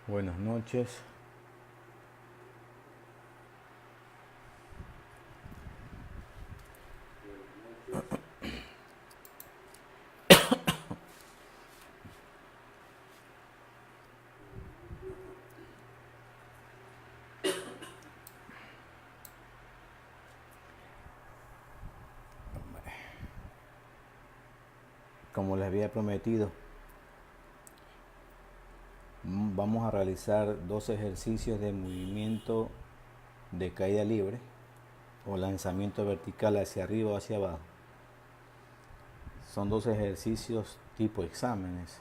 Buenas noches. Como les había prometido, vamos a realizar dos ejercicios de movimiento de caída libre o lanzamiento vertical hacia arriba o hacia abajo. Son dos ejercicios tipo exámenes.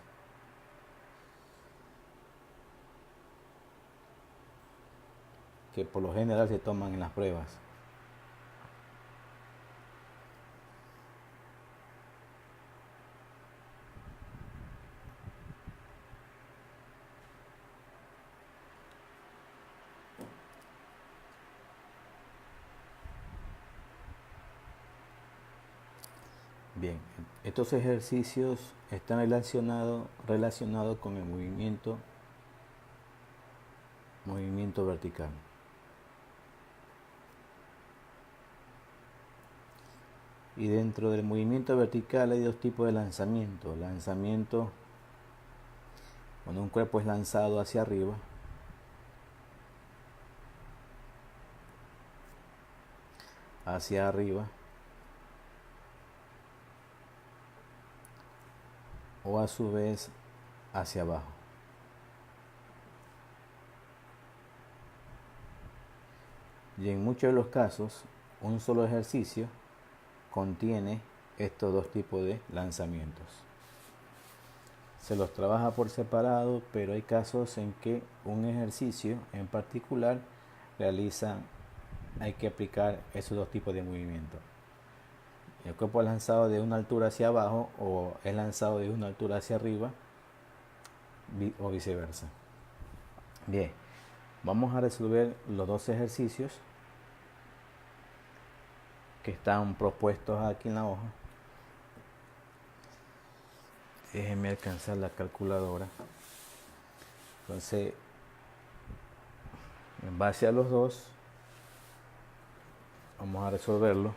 Que por lo general se toman en las pruebas. Bien, estos ejercicios están relacionados con el movimiento vertical. Y dentro del movimiento vertical hay dos tipos de lanzamiento. Lanzamiento cuando un cuerpo es lanzado hacia arriba, o a su vez hacia abajo. Y en muchos de los casos, un solo ejercicio contiene estos dos tipos de lanzamientos. Se los trabaja por separado, pero hay casos en que un ejercicio en particular hay que aplicar esos dos tipos de movimiento. El cuerpo es lanzado de una altura hacia abajo o es lanzado de una altura hacia arriba o viceversa. Bien, vamos a resolver los dos ejercicios que están propuestos aquí en la hoja. Déjenme alcanzar la calculadora. Entonces, en base a los dos, vamos a resolverlo.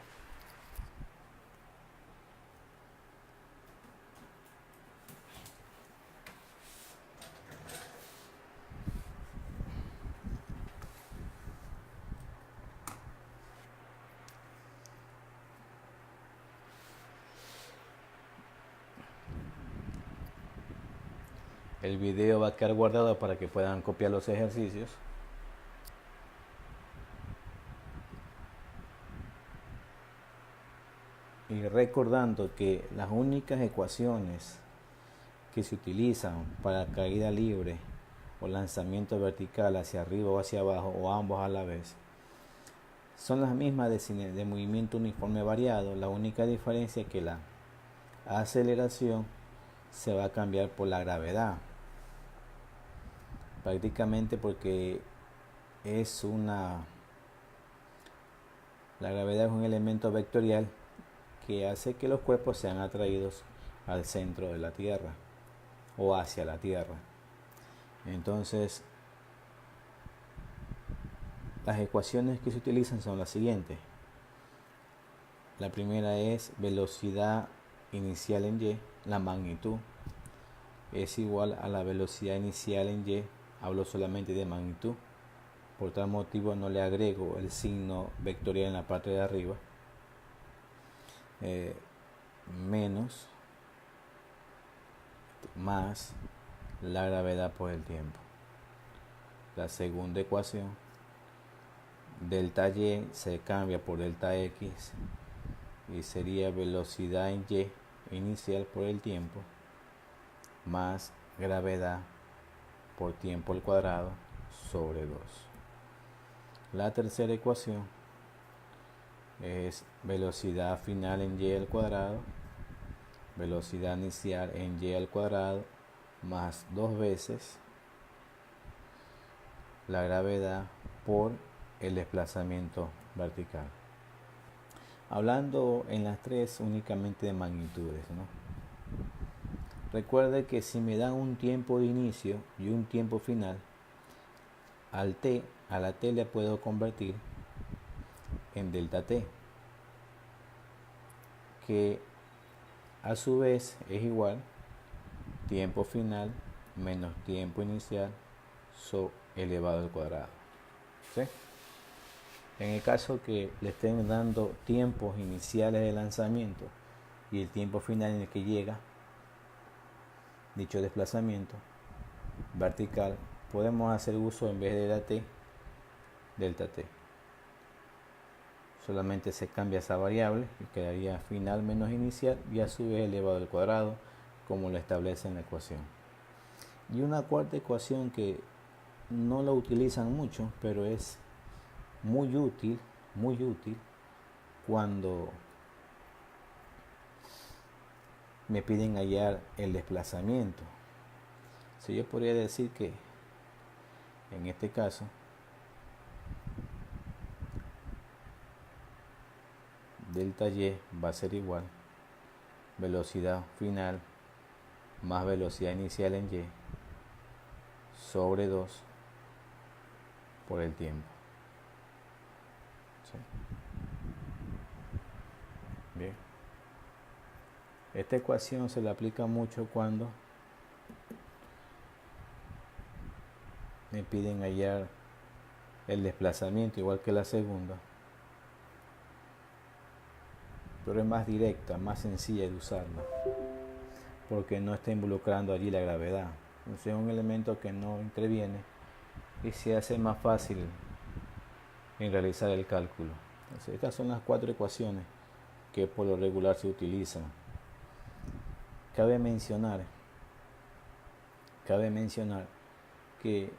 El video va a quedar guardado para que puedan copiar los ejercicios. Y recordando que las únicas ecuaciones que se utilizan para caída libre o lanzamiento vertical hacia arriba o hacia abajo o ambos a la vez son las mismas de movimiento uniforme variado. La única diferencia es que la aceleración se va a cambiar por la gravedad, prácticamente porque la gravedad es un elemento vectorial que hace que los cuerpos sean atraídos al centro de la Tierra o hacia la Tierra. Entonces, las ecuaciones que se utilizan son las siguientes. La primera es velocidad inicial en y, la magnitud es igual a la velocidad inicial en y, hablo solamente de magnitud, por tal motivo no le agrego el signo vectorial en la parte de arriba, menos más la gravedad por el tiempo. La segunda ecuación, delta y se cambia por delta x y sería velocidad en y inicial por el tiempo más gravedad por tiempo al cuadrado sobre 2. La tercera ecuación es velocidad final en y al cuadrado, velocidad inicial en y al cuadrado más 2 veces la gravedad por el desplazamiento vertical. Hablando en las tres únicamente de magnitudes, ¿no? Recuerde que si me dan un tiempo de inicio y un tiempo final, a la t le puedo convertir en delta t, que a su vez es igual tiempo final menos tiempo inicial elevado al cuadrado. ¿Sí? En el caso que le estén dando tiempos iniciales de lanzamiento y el tiempo final en el que llega dicho desplazamiento vertical, podemos hacer uso, en vez de la t, delta t. Solamente se cambia esa variable y quedaría final menos inicial y a su vez elevado al cuadrado, como lo establece en la ecuación. Y una cuarta ecuación que no la utilizan mucho, pero es muy útil cuando me piden hallar el desplazamiento. Si yo podría decir que en este caso delta y va a ser igual velocidad final más velocidad inicial en y sobre 2 por el tiempo. ¿Sí? Bien. Esta ecuación se la aplica mucho cuando me piden hallar el desplazamiento, igual que la segunda, pero es más directa, más sencilla de usarla, porque no está involucrando allí la gravedad. Entonces es un elemento que no interviene y se hace más fácil en realizar el cálculo. Entonces, estas son las 4 ecuaciones que por lo regular se utilizan. Cabe mencionar que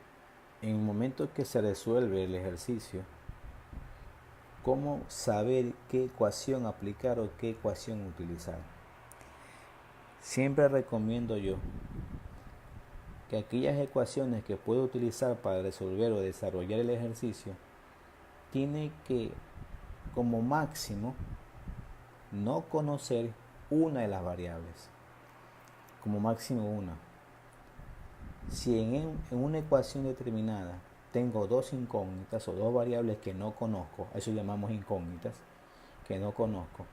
en el momento que se resuelve el ejercicio, cómo saber qué ecuación aplicar o qué ecuación utilizar. Siempre recomiendo yo que aquellas ecuaciones que puedo utilizar para resolver o desarrollar el ejercicio, tiene que, como máximo, no conocer una de las variables. Como máximo una. Si en una ecuación determinada tengo dos incógnitas o dos variables que no conozco, eso llamamos incógnitas, que no conozco,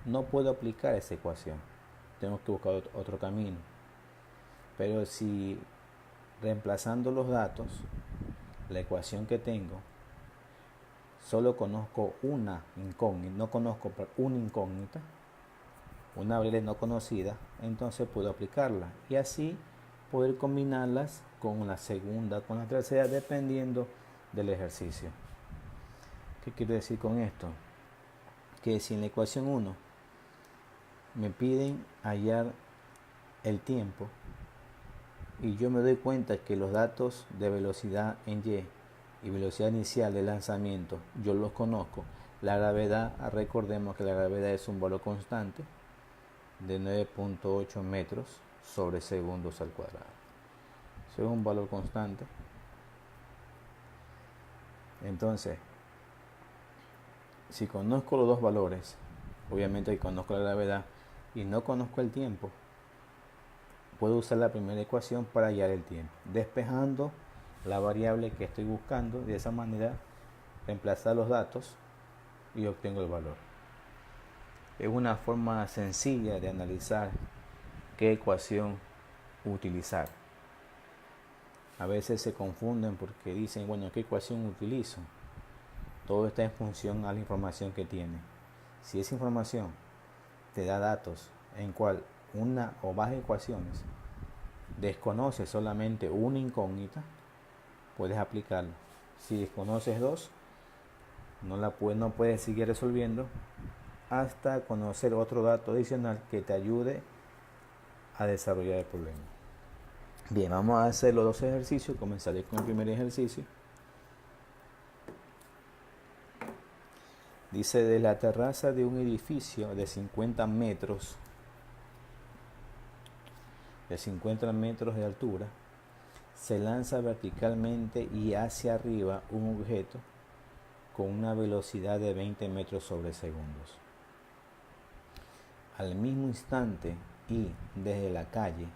no puedo aplicar esa ecuación. Tengo que buscar otro camino. Pero si reemplazando los datos, la ecuación que tengo, solo conozco una incógnita, no conozco una incógnita, una variable no conocida, entonces puedo aplicarla y así poder combinarlas con la segunda, con la tercera, dependiendo del ejercicio. ¿Qué quiero decir con esto? Que si en la ecuación 1 me piden hallar el tiempo y yo me doy cuenta que los datos de velocidad en y velocidad inicial de lanzamiento yo los conozco, la gravedad, recordemos que la gravedad es un valor constante de 9.8 metros sobre segundos al cuadrado. Eso es un valor constante. Entonces, si conozco los dos valores, obviamente conozco la gravedad y no conozco el tiempo, puedo usar la primera ecuación para hallar el tiempo, despejando la variable que estoy buscando. De esa manera, reemplazar los datos y obtengo el valor. Es una forma sencilla de analizar qué ecuación utilizar. A veces se confunden porque dicen, bueno, ¿qué ecuación utilizo? Todo está en función a la información que tiene. Si esa información te da datos en cual una o más ecuaciones desconoces solamente una incógnita, puedes aplicarla. Si desconoces dos, no puedes seguir resolviendo hasta conocer otro dato adicional que te ayude a desarrollar el problema. Bien, vamos a hacer los dos ejercicios. Comenzaré con el primer ejercicio. Dice, de la terraza de un edificio de 50 metros de altura, se lanza verticalmente y hacia arriba un objeto con una velocidad de 20 metros sobre segundos. Al mismo instante y desde la calle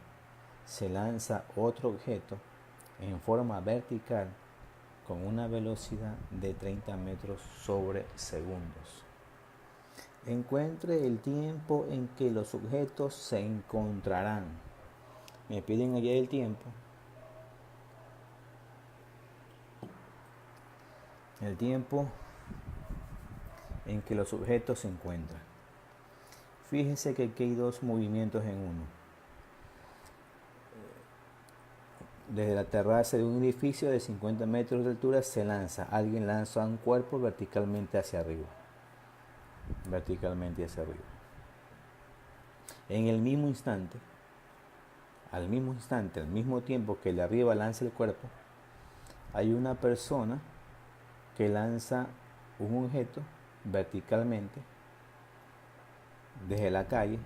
se lanza otro objeto en forma vertical con una velocidad de 30 metros sobre segundos. Encuentre el tiempo en que los objetos se encontrarán. Me piden allá el tiempo. El tiempo en que los objetos se encuentran. Fíjese que aquí hay dos movimientos en uno. Desde la terraza de un edificio de 50 metros de altura se lanza. Alguien lanza un cuerpo verticalmente hacia arriba. Verticalmente hacia arriba. En el mismo instante, al mismo tiempo que el de arriba lanza el cuerpo, hay una persona que lanza un objeto verticalmente desde la calle,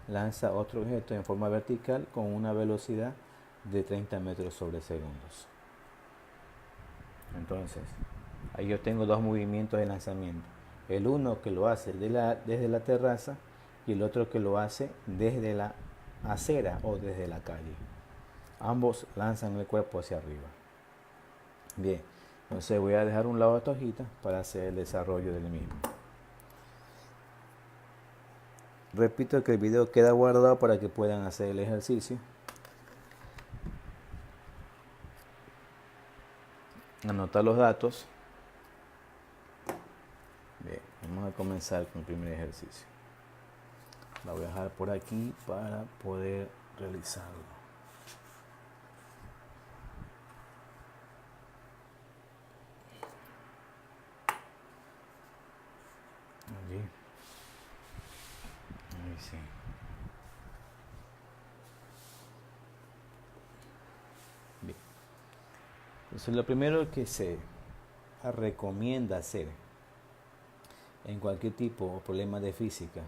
lanza otro objeto en forma vertical con una velocidad de 30 metros sobre segundos. Entonces, ahí yo tengo dos movimientos de lanzamiento. El uno que lo hace desde la terraza y el otro que lo hace desde la acera o desde la calle. Ambos lanzan el cuerpo hacia arriba. Bien, entonces voy a dejar a un lado esta hojita para hacer el desarrollo del mismo. Repito que el video queda guardado para que puedan hacer el ejercicio. Anotar los datos. Bien, vamos a comenzar con el primer ejercicio. La voy a dejar por aquí para poder realizarlo. Allí. Ahí sí. Bien. Entonces lo primero que se recomienda hacer en cualquier tipo o problema de física.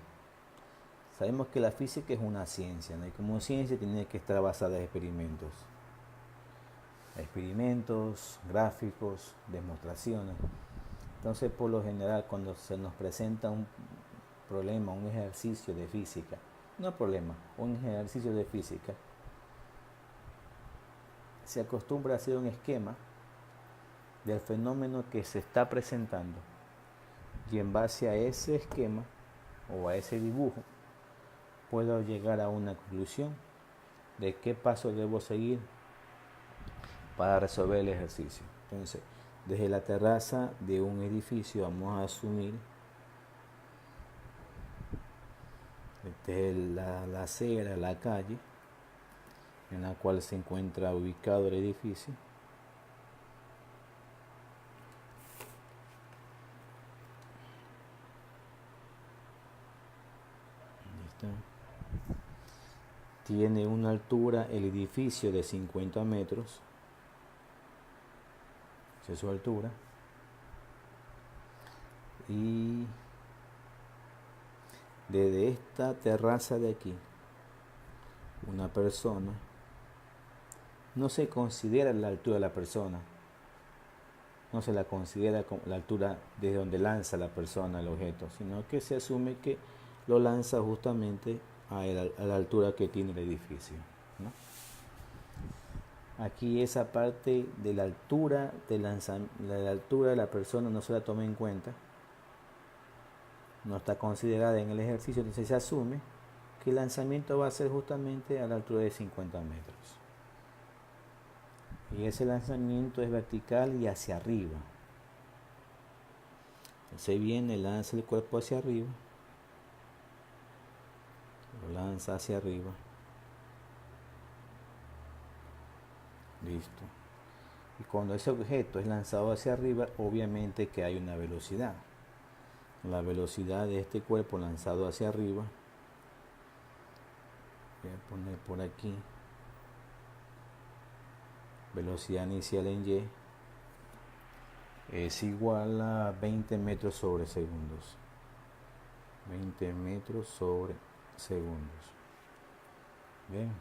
Sabemos que la física es una ciencia, ¿no? Y como ciencia tiene que estar basada en experimentos. Experimentos, gráficos, demostraciones. Entonces, por lo general, cuando se nos presenta un problema, un ejercicio de física, no problema, un ejercicio de física, se acostumbra a hacer un esquema del fenómeno que se está presentando. Y en base a ese esquema o a ese dibujo, puedo llegar a una conclusión de qué paso debo seguir para resolver el ejercicio. Entonces, desde la terraza de un edificio vamos a asumir desde la acera, la calle en la cual se encuentra ubicado el edificio. Tiene una altura el edificio de 50 metros. Esa es su altura. Y desde esta terraza de aquí, una persona, no se considera la altura de la persona. No se la considera como la altura desde donde lanza la persona el objeto, sino que se asume que lo lanza justamente a la altura que tiene el edificio, ¿no? Aquí esa parte de la altura de la persona no se la toma en cuenta, no está considerada en el ejercicio, entonces se asume que el lanzamiento va a ser justamente a la altura de 50 metros. Y ese lanzamiento es vertical y hacia arriba. Entonces viene, lanza el cuerpo hacia arriba. Lo lanza hacia arriba. Listo. Y cuando ese objeto es lanzado hacia arriba, obviamente que hay una velocidad. La velocidad de este cuerpo lanzado hacia arriba, voy a poner por aquí, velocidad inicial en Y, es igual a 20 metros sobre segundos. 20 metros sobre segundos. Bien.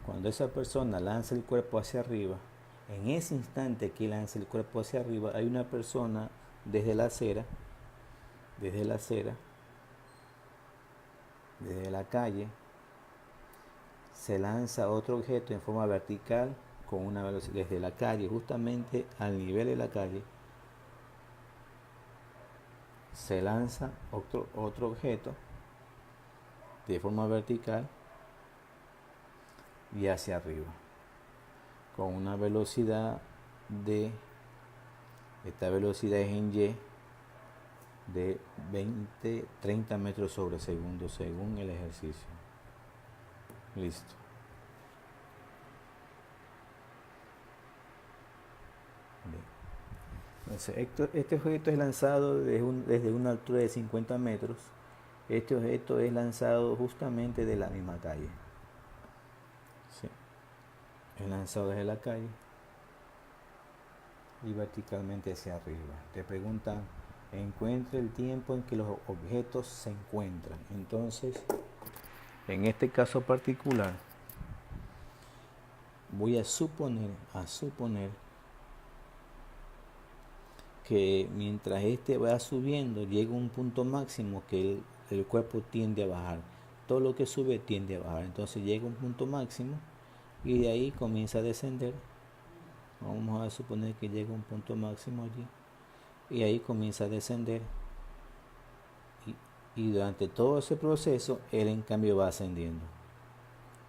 Cuando esa persona lanza el cuerpo hacia arriba, en ese instante que lanza el cuerpo hacia arriba, hay una persona desde la acera, desde la calle, se lanza otro objeto en forma vertical con una velocidad desde la calle, justamente al nivel de la calle, se lanza otro objeto de forma vertical y hacia arriba, con una velocidad esta velocidad es en Y, de 30 metros sobre segundo según el ejercicio. Listo. Bien. Entonces, este objeto es lanzado desde una altura de 50 metros. Este objeto es lanzado justamente de la misma calle. Sí. Es lanzado desde la calle y verticalmente hacia arriba. Te preguntan, encuentre el tiempo en que los objetos se encuentran. Entonces, en este caso particular, voy a suponer que mientras este va subiendo, llega un punto máximo que el cuerpo tiende a bajar. Todo lo que sube tiende a bajar. Entonces llega un punto máximo y de ahí comienza a descender. Vamos a suponer que llega un punto máximo allí y ahí comienza a descender. Y durante todo ese proceso, él en cambio va ascendiendo.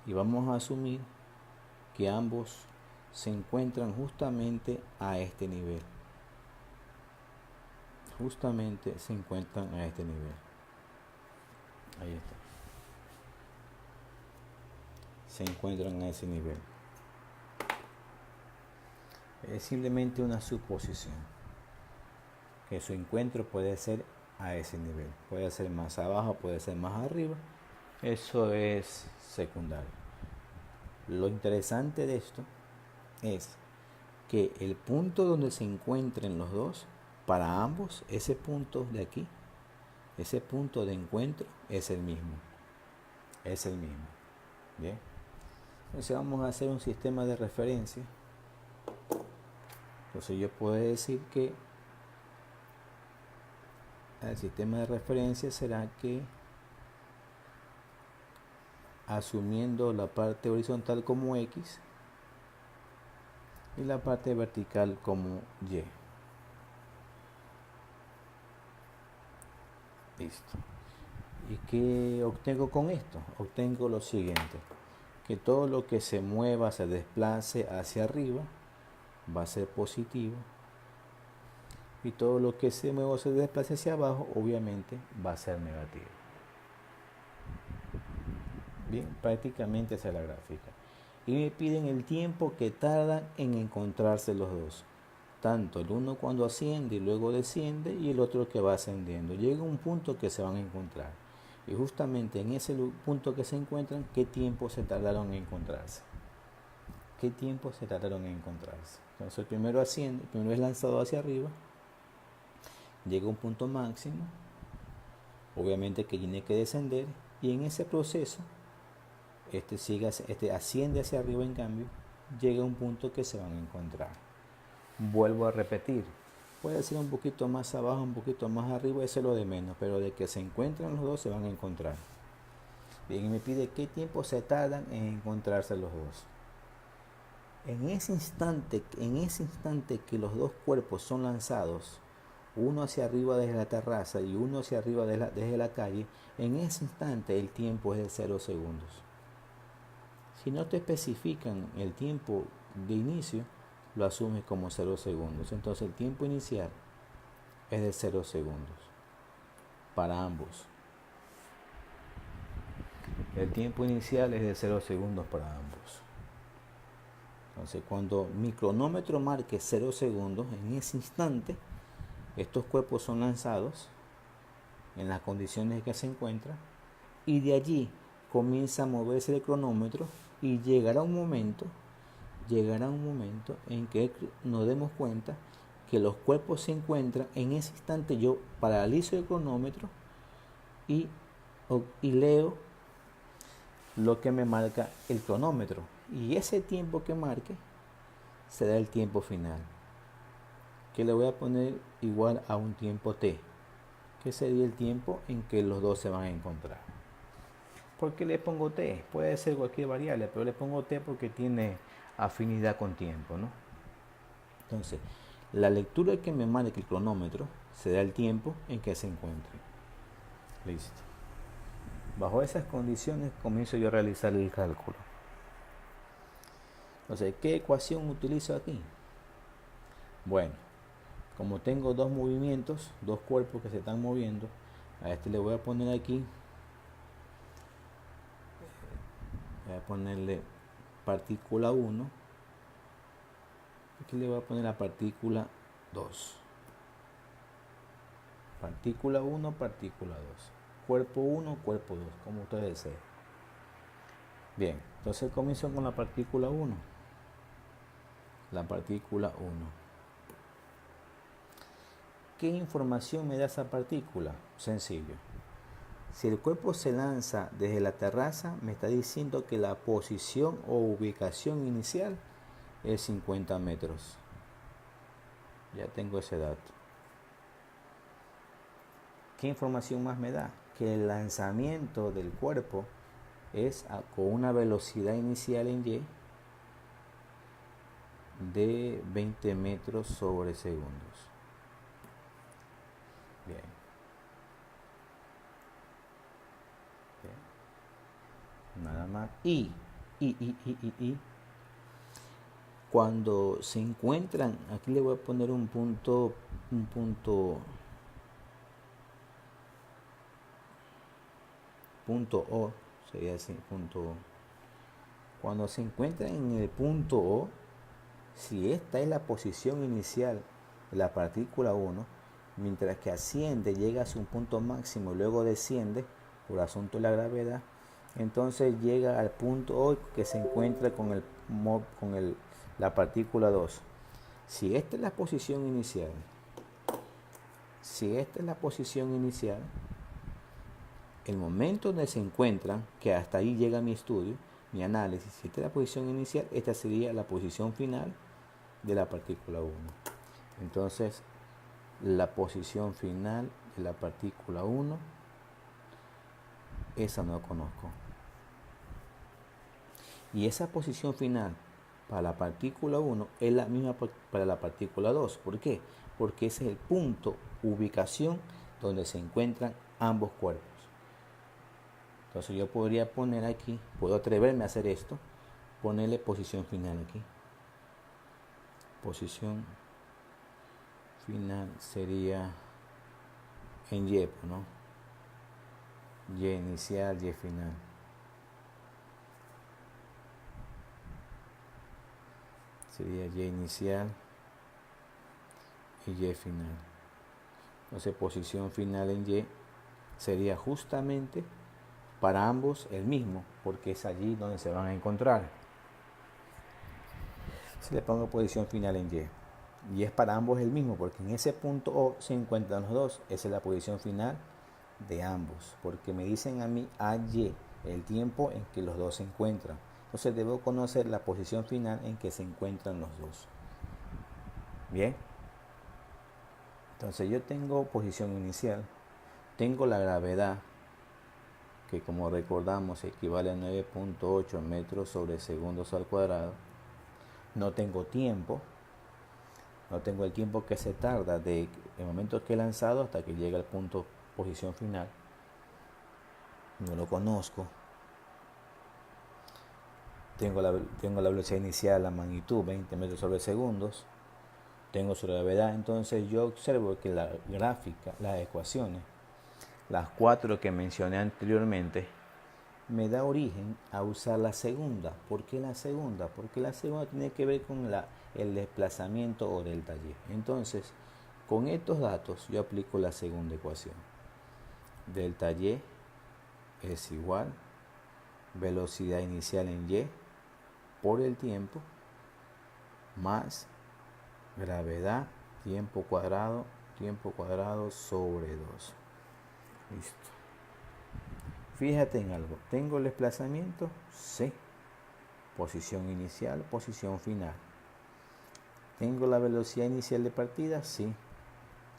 Y vamos a asumir que ambos se encuentran justamente a este nivel. Justamente se encuentran a este nivel. Ahí está. Se encuentran a ese nivel. Es simplemente una suposición. Que su encuentro puede ser a ese nivel. Puede ser más abajo, puede ser más arriba. Eso es secundario. Lo interesante de esto es que el punto donde se encuentren los dos, para ambos, ese punto de aquí, ese punto de encuentro es el mismo. Es el mismo. Bien. Entonces vamos a hacer un sistema de referencia. Entonces yo puedo decir que el sistema de referencia será que, asumiendo la parte horizontal como X y la parte vertical como Y. Listo. ¿Y qué obtengo con esto? Obtengo lo siguiente, que todo lo que se mueva, se desplace hacia arriba, va a ser positivo, y todo lo que se mueva o se desplace hacia abajo, obviamente va a ser negativo. Bien, prácticamente esa es la gráfica. Y me piden el tiempo que tardan en encontrarse los dos. Tanto el uno cuando asciende y luego desciende, y el otro que va ascendiendo. Llega un punto que se van a encontrar. Y justamente en ese punto que se encuentran, ¿qué tiempo se tardaron en encontrarse? ¿Qué tiempo se tardaron en encontrarse? Entonces el primero asciende, el primero es lanzado hacia arriba, llega a un punto máximo, obviamente que tiene que descender, y en ese proceso, este asciende hacia arriba, en cambio, llega a un punto que se van a encontrar. Vuelvo a repetir, puede ser un poquito más abajo, un poquito más arriba, eso es lo de menos, pero de que se encuentran los dos, se van a encontrar. Bien, me pide qué tiempo se tardan en encontrarse los dos. En ese instante que los dos cuerpos son lanzados, uno hacia arriba desde la terraza y uno hacia arriba desde la calle, en ese instante el tiempo es de 0 segundos. Si no te especifican el tiempo de inicio, lo asumes como 0 segundos. Entonces el tiempo inicial es de 0 segundos para ambos. El tiempo inicial es de 0 segundos para ambos. Entonces cuando mi cronómetro marque 0 segundos, en ese instante estos cuerpos son lanzados en las condiciones en que se encuentran, y de allí comienza a moverse el cronómetro, y llegará un momento en que nos demos cuenta que los cuerpos se encuentran. En ese instante yo paralizo el cronómetro y leo lo que me marca el cronómetro, y ese tiempo que marque será el tiempo final, que le voy a poner igual a un tiempo t, que sería el tiempo en que los dos se van a encontrar. ¿Por qué le pongo t? Puede ser cualquier variable, pero le pongo t porque tiene afinidad con tiempo, ¿no? Entonces, la lectura que me marque el cronómetro será el tiempo en que se encuentre. Listo. Bajo esas condiciones comienzo yo a realizar el cálculo. Entonces, ¿qué ecuación utilizo aquí? Bueno, como tengo dos movimientos, dos cuerpos que se están moviendo, a este le voy a poner aquí, voy a ponerle partícula 1, aquí le voy a poner la partícula 2. Partícula 1, partícula 2. Cuerpo 1, cuerpo 2, como ustedes deseen. Bien, entonces comienzo con la partícula 1. La partícula 1. ¿Qué información me da esa partícula? Sencillo. Si el cuerpo se lanza desde la terraza, me está diciendo que la posición o ubicación inicial es 50 metros. Ya tengo ese dato. ¿Qué información más me da? Que el lanzamiento del cuerpo es con una velocidad inicial en Y de 20 metros sobre segundos. Bien. Nada más. Y cuando se encuentran, aquí le voy a poner un punto O, sería así, punto O. Cuando se encuentran en el punto O, si esta es la posición inicial de la partícula 1, mientras que asciende, llega a su punto máximo y luego desciende por asunto de la gravedad, entonces llega al punto O que se encuentra con la partícula 2. Si esta es la posición inicial, el momento donde se encuentran, que hasta ahí llega mi estudio, mi análisis, si esta es la posición inicial, esta sería la posición final de la partícula 1. Entonces, la posición final de la partícula 1, esa no la conozco. Y esa posición final para la partícula 1 es la misma para la partícula 2. ¿Por qué? Porque ese es el punto, ubicación, donde se encuentran ambos cuerpos. Entonces yo podría poner aquí, puedo atreverme a hacer esto, ponerle posición final aquí. Posición final sería en Y, ¿no? Y inicial, Y final. Sería Y inicial y Y final. Entonces posición final en Y sería justamente para ambos el mismo, porque es allí donde se van a encontrar. Si le pongo posición final en Y es para ambos el mismo, porque en ese punto O se encuentran los dos. Esa es la posición final de ambos, porque me dicen a mí AY, el tiempo en que los dos se encuentran. Entonces debo conocer la posición final en que se encuentran los dos. Bien. Entonces yo tengo posición inicial, tengo la gravedad, que como recordamos equivale a 9.8 metros sobre segundos al cuadrado. No tengo tiempo, no tengo el tiempo que se tarda de el momento que he lanzado hasta que llega al punto posición final. No lo conozco. Tengo la velocidad inicial, la magnitud, 20 metros sobre segundos. Tengo su gravedad. Entonces yo observo que la gráfica, las ecuaciones, las 4 que mencioné anteriormente, me da origen a usar la segunda. ¿Por qué la segunda? Porque la segunda tiene que ver con el desplazamiento o delta Y. Entonces, con estos datos yo aplico la segunda ecuación. Delta Y es igual velocidad inicial en Y por el tiempo más gravedad tiempo cuadrado sobre 2. Listo. Fíjate en algo. ¿Tengo el desplazamiento? Sí. Posición inicial, posición final. ¿Tengo la velocidad inicial de partida? Sí.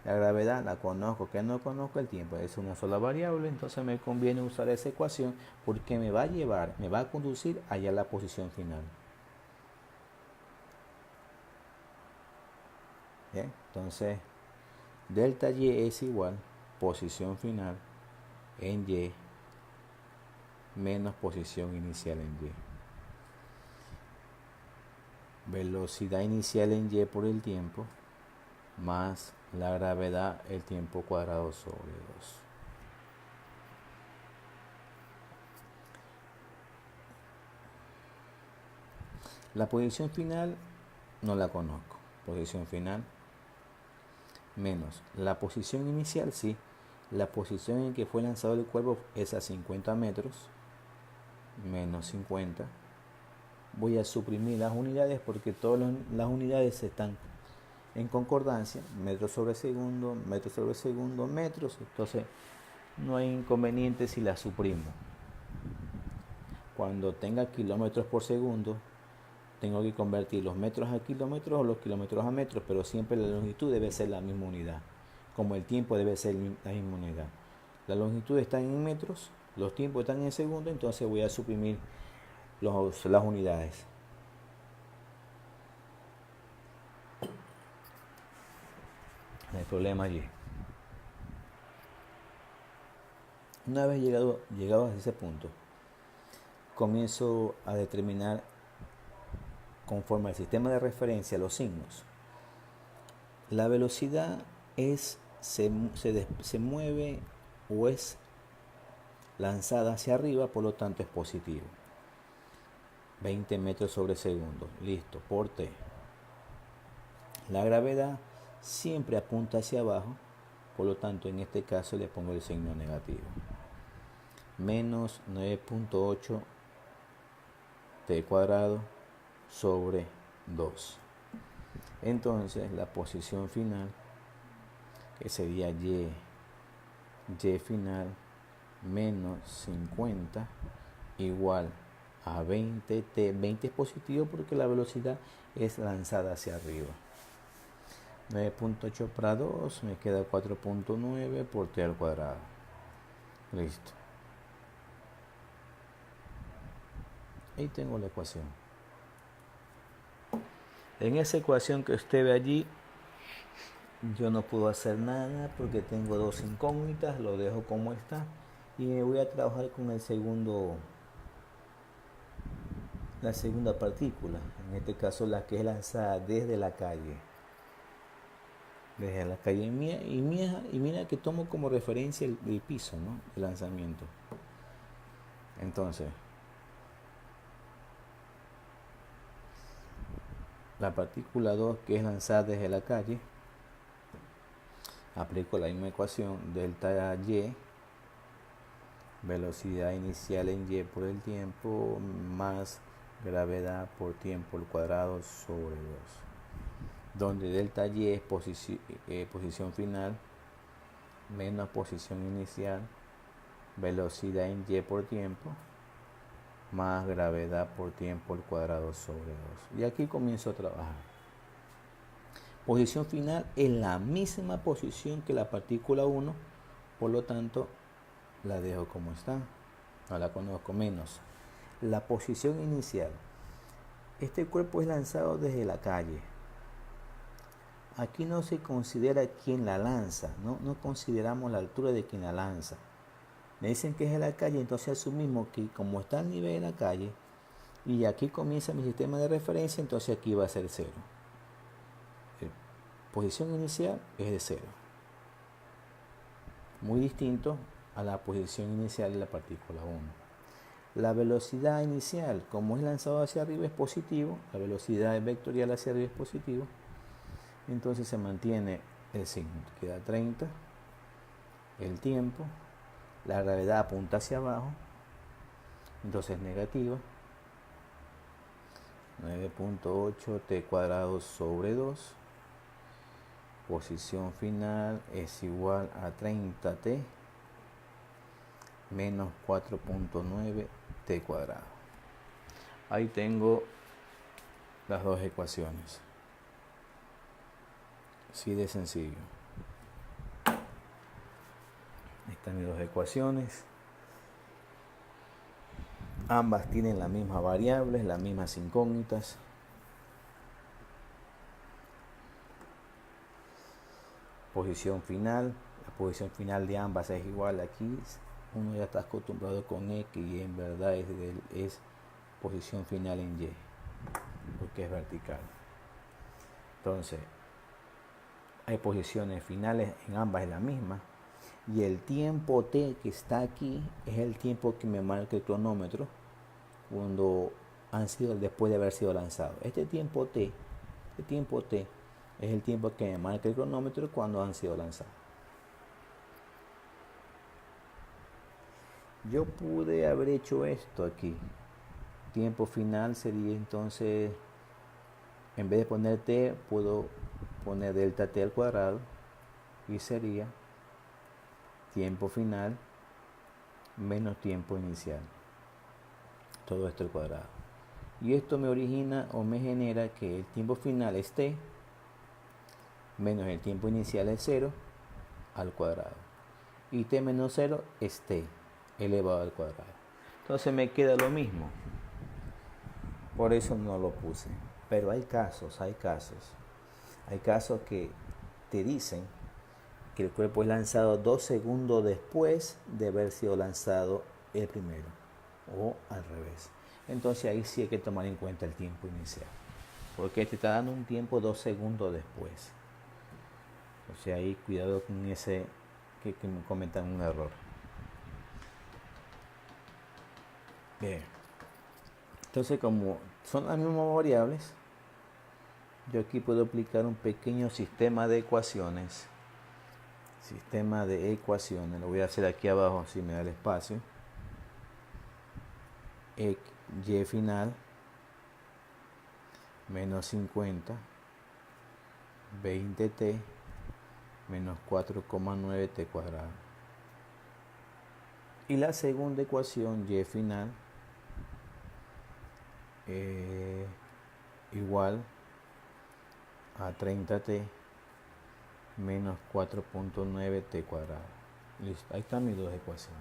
La gravedad la conozco. ¿Qué no conozco? El tiempo. Es una sola variable, entonces me conviene usar esa ecuación porque me va a conducir allá a la posición final. ¿Bien? Entonces, delta Y es igual posición final en Y menos posición inicial en Y. Velocidad inicial en Y por el tiempo más la gravedad, el tiempo cuadrado sobre 2. La posición final no la conozco. Posición final menos la posición inicial, sí. La posición en que fue lanzado el cuerpo es a 50 metros, menos 50. Voy a suprimir las unidades porque todas las unidades están en concordancia, metros sobre segundo, metros. Entonces no hay inconveniente si las suprimo. Cuando tenga kilómetros por segundo, tengo que convertir los metros a kilómetros o los kilómetros a metros, pero siempre la longitud debe ser la misma unidad, como el tiempo debe ser la misma unidad. La longitud está en metros, los tiempos están en segundos, entonces voy a suprimir las unidades. No hay problema allí. Una vez llegado a ese punto, comienzo a determinar conforme al sistema de referencia los signos. La velocidad se mueve o es lanzada hacia arriba, por lo tanto es positivo. 20 metros sobre segundo, listo, por T. La gravedad siempre apunta hacia abajo, por lo tanto en este caso le pongo el signo negativo. Menos 9.8 T cuadrado sobre 2. Entonces la posición final, que sería Y final menos 50 igual a 20T. 20 es positivo porque la velocidad es lanzada hacia arriba. 9.8 para 2 me queda 4.9 por T al cuadrado. Listo. Ahí tengo la ecuación. En esa ecuación que usted ve allí, yo no puedo hacer nada porque tengo dos incógnitas, lo dejo como está y me voy a trabajar con la segunda partícula, en este caso la que es lanzada desde la calle. Y mira que tomo como referencia el piso, ¿no? El lanzamiento. Entonces, la partícula 2 que es lanzada desde la calle, aplico la misma ecuación, delta Y, velocidad inicial en Y por el tiempo, más gravedad por tiempo al cuadrado sobre 2. Donde delta Y es posición final, menos posición inicial, velocidad en Y por tiempo, más gravedad por tiempo al cuadrado sobre 2. Y aquí comienzo a trabajar. Posición final es la misma posición que la partícula 1, por lo tanto la dejo como está, no la conozco. Menos la posición inicial. Este cuerpo es lanzado desde la calle. Aquí no se considera quien la lanza, no consideramos la altura de quien la lanza. Me dicen que es de la calle, entonces asumimos que como está al nivel de la calle y aquí comienza mi sistema de referencia, entonces aquí va a ser 0. Posición inicial es de 0. Muy distinto a la posición inicial de la partícula 1. La velocidad inicial, como es lanzado hacia arriba, es positivo. La velocidad vectorial hacia arriba es positivo. Entonces se mantiene el signo. Queda 30. El tiempo. La gravedad apunta hacia abajo. Entonces negativa. 9.8 T cuadrado sobre 2. Posición final es igual a 30T menos 4.9 T cuadrado. Ahí tengo las dos ecuaciones. Así de sencillo. Están mis dos ecuaciones. Ambas tienen las mismas variables, las mismas incógnitas. posición final. La posición final de ambas es igual. Aquí uno ya está acostumbrado con X y en verdad es posición final en Y, porque es vertical. Entonces, hay posiciones finales, en ambas es la misma. Y el tiempo T que está aquí es el tiempo que me marca el cronómetro cuando han sido, después de haber sido lanzado. Este tiempo T es el tiempo que me marca el cronómetro cuando han sido lanzados. Yo pude haber hecho esto aquí. Tiempo final sería entonces, en vez de poner T, puedo poner delta T al cuadrado y sería tiempo final menos tiempo inicial. Todo esto al cuadrado. Y esto me origina o me genera que el tiempo final es T menos el tiempo inicial es 0 al cuadrado. Y T menos 0 es T elevado al cuadrado. Entonces me queda lo mismo. Por eso no lo puse. Pero hay casos que te dicen que el cuerpo es lanzado 2 segundos después de haber sido lanzado el primero, o al revés. Entonces ahí sí hay que tomar en cuenta el tiempo inicial, porque te está dando un tiempo 2 segundos después. O sea, ahí cuidado con ese que me comentan un error. Bien. Entonces, como son las mismas variables, yo aquí puedo aplicar un pequeño sistema de ecuaciones. Lo voy a hacer aquí abajo si me da el espacio. Y final menos 50 20t menos 4,9t cuadrado. Y la segunda ecuación, y final igual a 30t menos 4,9t cuadrado. Listo, ahí están mis dos ecuaciones.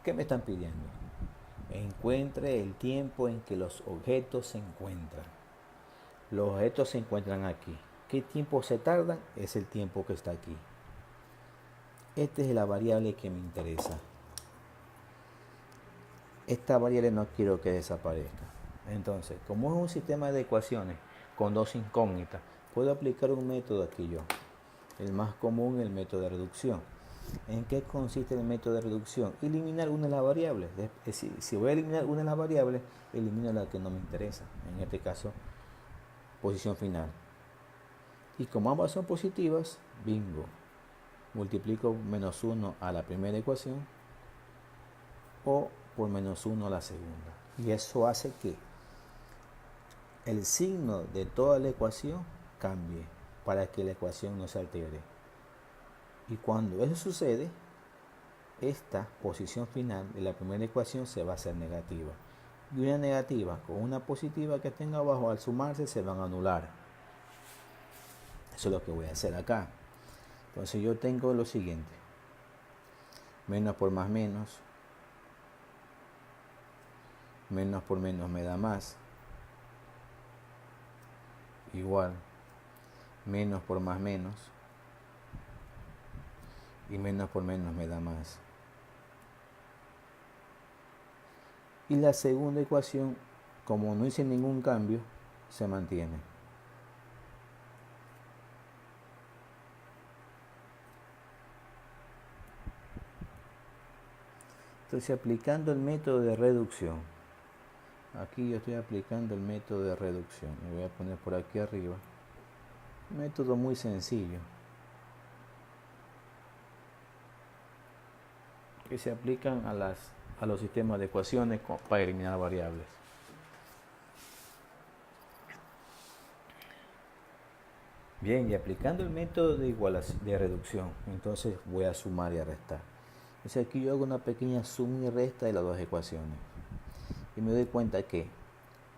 ¿Qué me están pidiendo? Encuentre el tiempo en que los objetos se encuentran. Los objetos se encuentran aquí. ¿Qué tiempo se tardan? Es el tiempo que está aquí. Esta es la variable que me interesa. Esta variable no quiero que desaparezca. Entonces, como es un sistema de ecuaciones con dos incógnitas, puedo aplicar un método aquí yo. El más común, el método de reducción. ¿En qué consiste el método de reducción? Eliminar una de las variables. Si voy a eliminar una de las variables, elimino la que no me interesa. En este caso, posición final. Y como ambas son positivas, bingo. Multiplico menos 1 a la primera ecuación o por menos 1 a la segunda. Y eso hace que el signo de toda la ecuación cambie para que la ecuación no se altere. Y cuando eso sucede, esta posición final de la primera ecuación se va a hacer negativa. Y una negativa con una positiva que tenga abajo, al sumarse, se van a anular. Eso es lo que voy a hacer acá. Entonces yo tengo lo siguiente. Menos por más menos. Menos por menos me da más. Igual. Menos por más menos. Y menos por menos me da más. Y la segunda ecuación, como no hice ningún cambio, se mantiene. Entonces, aplicando el método de reducción, aquí yo estoy aplicando el método de reducción. Me voy a poner por aquí arriba. Un método muy sencillo, que se aplican a los sistemas de ecuaciones para eliminar variables. Bien, y aplicando el método de reducción, entonces voy a sumar y a restar. Entonces aquí yo hago una pequeña suma y resta de las dos ecuaciones. Y me doy cuenta que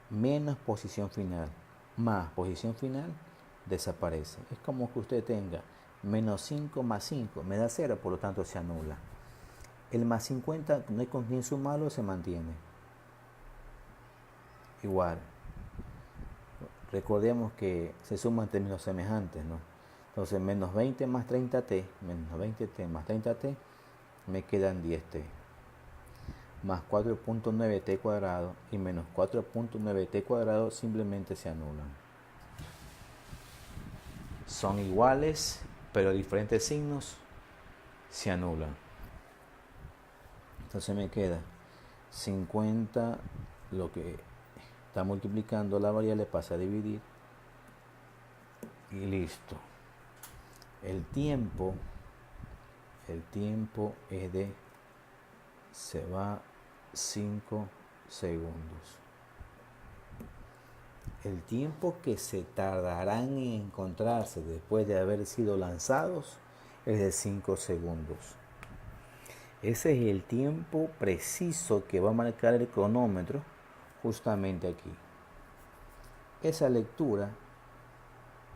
menos posición final más posición final desaparece. Es como que usted tenga menos 5 más 5, me da 0, por lo tanto se anula. El más 50, no hay con quién sumarlo, se mantiene. Igual. recordemos que se suman términos semejantes, ¿no? Entonces menos 20 más 30t, menos 20t más 30t, me quedan 10t. Más 4.9t cuadrado y menos 4.9t cuadrado simplemente se anulan. Son iguales, pero diferentes signos se anulan. Entonces me queda 50, lo que está multiplicando la variable pasa a dividir y listo. El tiempo es de, se va 5 segundos. El tiempo que se tardarán en encontrarse después de haber sido lanzados es de 5 segundos. Ese es el tiempo preciso que va a marcar el cronómetro justamente aquí. Esa lectura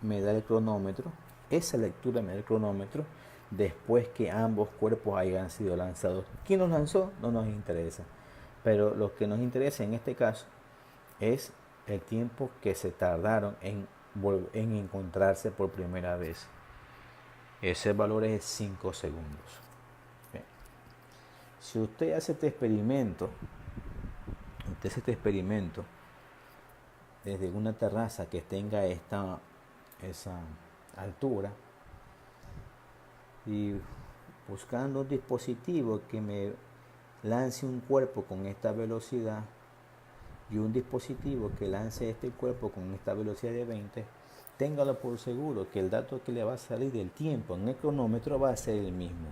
me da el cronómetro. Después que ambos cuerpos hayan sido lanzados. ¿Quién los lanzó? No nos interesa. Pero lo que nos interesa en este caso es el tiempo que se tardaron en encontrarse por primera vez. Ese valor es 5 segundos. Bien. Si usted hace este experimento, desde una terraza que tenga esa altura, y buscando un dispositivo que me lance un cuerpo con esta velocidad y un dispositivo que lance este cuerpo con esta velocidad de 20, téngalo por seguro que el dato que le va a salir del tiempo en el cronómetro va a ser el mismo.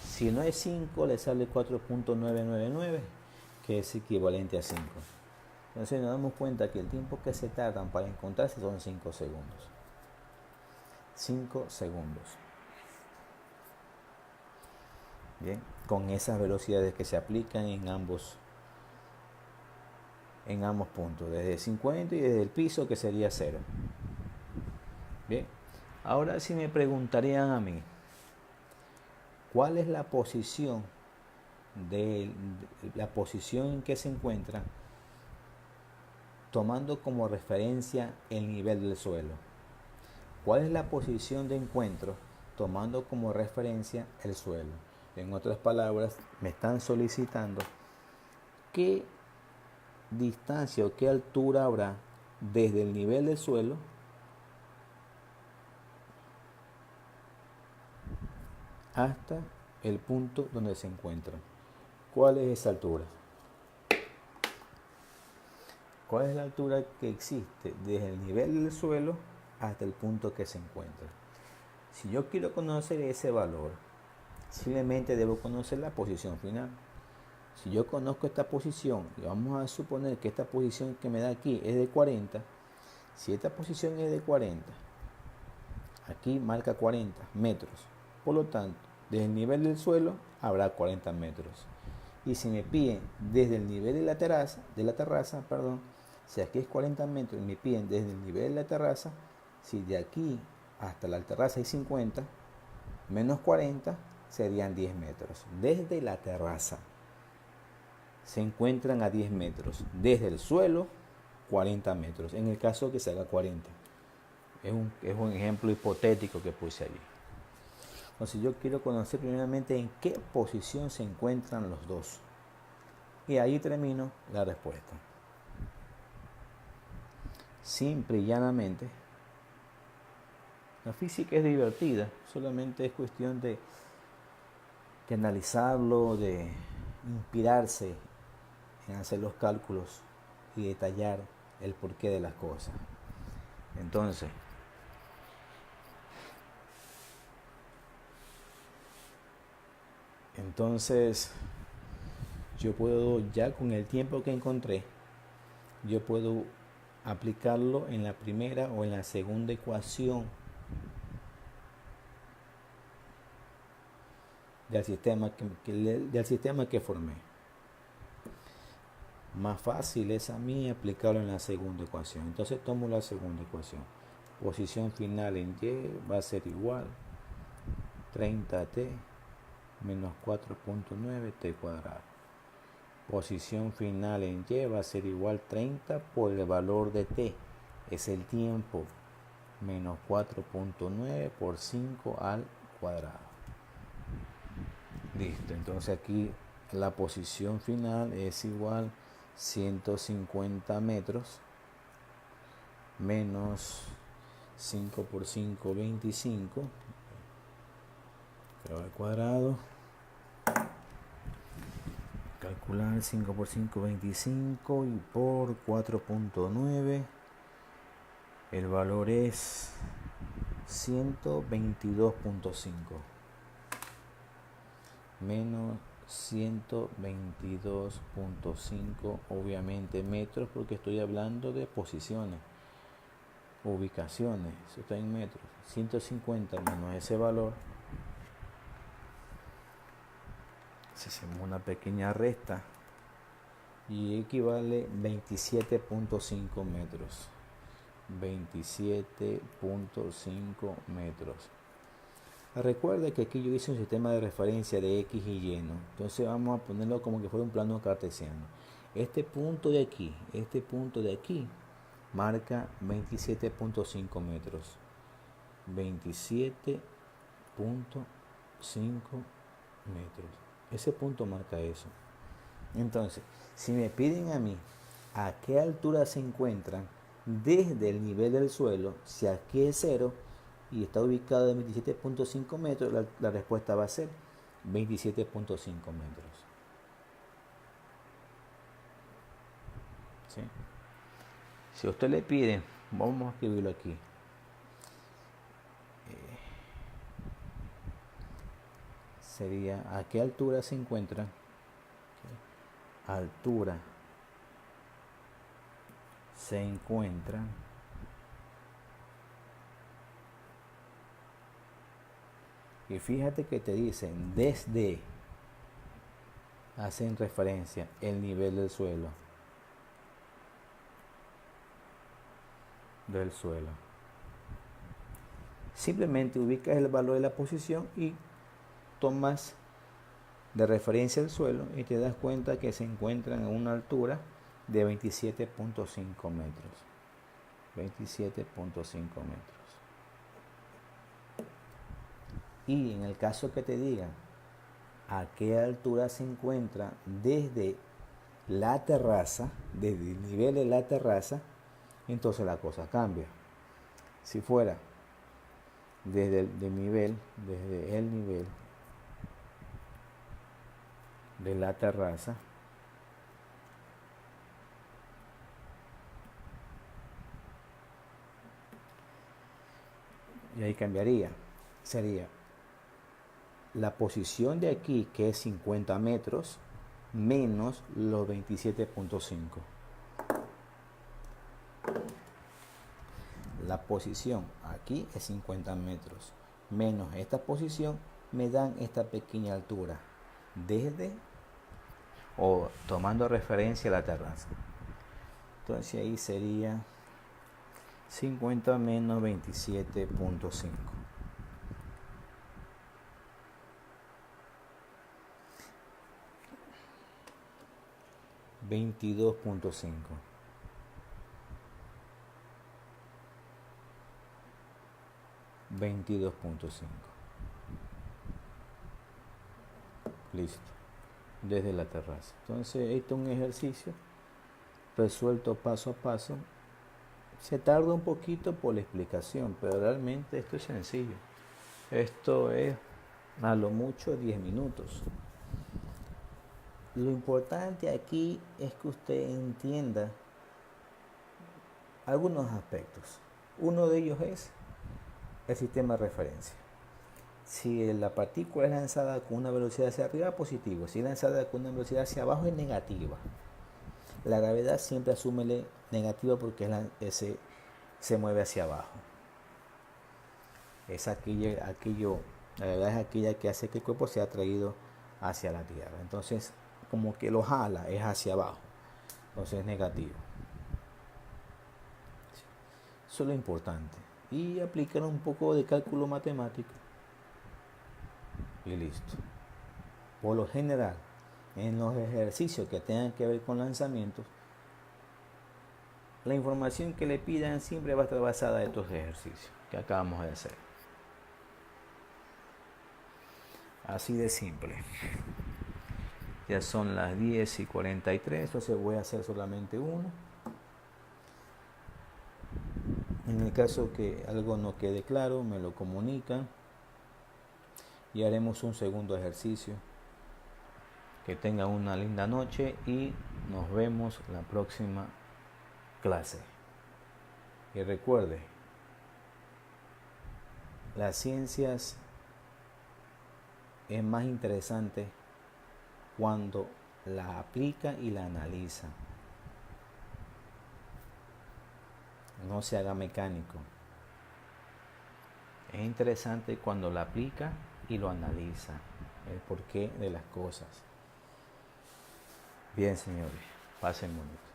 Si no es 5, le sale 4.999, que es equivalente a 5. Entonces nos damos cuenta que el tiempo que se tardan para encontrarse son 5 segundos. 5 segundos. Bien, con esas velocidades que se aplican en ambos puntos, desde 50 y desde el piso, que sería 0. Bien, ahora si me preguntarían a mí, ¿cuál es la posición en que se encuentra tomando como referencia el nivel del suelo? ¿Cuál es la posición de encuentro tomando como referencia el suelo? En otras palabras, me están solicitando qué distancia o qué altura habrá desde el nivel del suelo hasta el punto donde se encuentran. ¿Cuál es esa altura? ¿Cuál es la altura que existe desde el nivel del suelo hasta el punto que se encuentra? Si yo quiero conocer ese valor, simplemente debo conocer la posición final. Si yo conozco esta posición, y vamos a suponer que esta posición que me da aquí es de 40, si esta posición es de 40, aquí marca 40 metros, por lo tanto, desde el nivel del suelo habrá 40 metros. Y si me piden desde el nivel de la terraza, si aquí es 40 metros y me piden desde el nivel de la terraza, si de aquí hasta la terraza hay 50, menos 40 serían 10 metros. Desde la terraza se encuentran a 10 metros. Desde el suelo, 40 metros. En el caso que se haga 40. Es un ejemplo hipotético que puse allí. Entonces yo quiero conocer primeramente en qué posición se encuentran los dos. Y ahí termino la respuesta. Simple y llanamente, la física es divertida, solamente es cuestión de analizarlo, de inspirarse en hacer los cálculos y detallar el porqué de las cosas. Entonces yo puedo, ya con el tiempo que encontré, yo puedo aplicarlo en la primera o en la segunda ecuación del sistema que formé. Más fácil es a mí aplicarlo en la segunda ecuación. Entonces tomo la segunda ecuación. Posición final en Y va a ser igual 30t menos 4.9t cuadrado. Posición final en Y va a ser igual 30 por el valor de t, es el tiempo, menos 4.9 por 5 al cuadrado. Listo, entonces aquí la posición final es igual 150 metros menos 5 por 5, 25 al cuadrado. Calcular 5 por 5, 25 y por 4.9 el valor es 122.5 menos 122.5, obviamente metros, porque estoy hablando de posiciones, ubicaciones, eso está en metros. 150 menos ese valor, si hacemos una pequeña resta, y equivale 27.5 metros. 27.5 metros. Recuerde que aquí yo hice un sistema de referencia de X y Y, ¿no? Entonces vamos a ponerlo como que fuera un plano cartesiano. Este punto de aquí marca 27.5 metros. 27.5 metros. Ese punto marca eso. Entonces, si me piden a mí a qué altura se encuentran desde el nivel del suelo, si aquí es 0 y está ubicado en 27.5 metros, la respuesta va a ser 27.5 metros. ¿Sí? Si a usted le pide, vamos a escribirlo aquí. Sería, ¿a qué altura se encuentra? Altura se encuentra y fíjate que te dicen desde, hacen referencia el nivel del suelo. Simplemente ubicas el valor de la posición y tomas de referencia el suelo y te das cuenta que se encuentran a una altura de 27.5 metros. 27.5 metros. Y en el caso que te digan a qué altura se encuentra desde la terraza, desde el nivel de la terraza, entonces la cosa cambia. Si fuera desde el nivel de la terraza, y ahí cambiaría, sería la posición de aquí, que es 50 metros, menos los 27.5. La posición aquí es 50 metros, menos esta posición, me dan esta pequeña altura, desde o tomando referencia a la terraza. Entonces ahí sería 50 menos 27.5. 22.5. 22.5. Listo. Desde la terraza. Entonces, esto es un ejercicio resuelto paso a paso. Se tarda un poquito por la explicación, pero realmente esto es sencillo. Esto es a lo mucho 10 minutos. Lo importante aquí es que usted entienda algunos aspectos. Uno de ellos es el sistema de referencia. Si la partícula es lanzada con una velocidad hacia arriba, positivo. Si es lanzada con una velocidad hacia abajo, es negativa. La gravedad siempre asúmele negativa porque se mueve hacia abajo. Es la gravedad es aquella que hace que el cuerpo sea atraído hacia la Tierra. Entonces, como que lo jala, es hacia abajo. Entonces es negativo. Eso es lo importante. Y aplicar un poco de cálculo matemático. Y listo. Por lo general, en los ejercicios que tengan que ver con lanzamientos, la información que le pidan siempre va a estar basada en estos ejercicios que acabamos de hacer. Así de simple. Ya son las 10:43, entonces voy a hacer solamente uno. En el caso que algo no quede claro, me lo comunican y haremos un segundo ejercicio. Que tengan una linda noche y nos vemos la próxima clase. Y recuerde, las ciencias es más interesante cuando la aplica y la analiza. No se haga mecánico. Es interesante cuando la aplica y lo analiza, el porqué de las cosas. Bien, señores, pasen bonito.